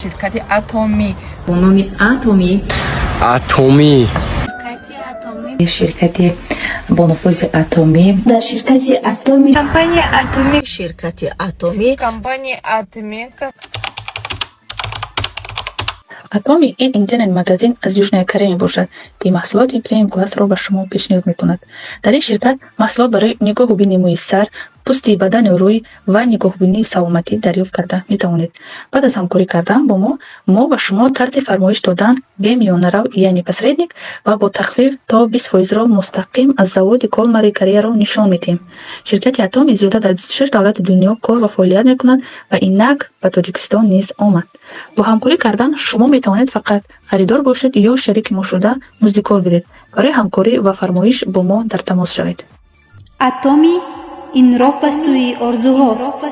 شرکت اتمی با نام اتمی شرکت با نفوذ اتمی در شرکت اتمی کمپانی اتمی شرکت اتمی Компания Атомика. اتمی این اینترنت مگزین از جشن کریم باشد که محصولات پریم کلاس را به شما پیشنهاد می‌کند. در این شرکت محصولات برای نگاه بینی موی سر، پوستی بدن روی و نگاه بینی سلامتی دریافت کرده می‌توانید. بعد از همکاری کردن با ما به شما طرز فرمایش دادن به میانه رو یعنی посредник و با تخفیف تا 20% را مستقیم از زواد کالماری کره را نشان می‌دهیم. شرکت اتمی زیاده در 26 دولت دنیا کار و فعالیت می‌کند و اینک به تاجیکستان نیز آمد. با همکاری کردن شما می‌توانید فقط خریدار باشید یا شریک ما شده مزد کار بدید. برای همکاری و فرمایش با ما در تماس شوید. اتمی این راه به سوی آرزوهاست.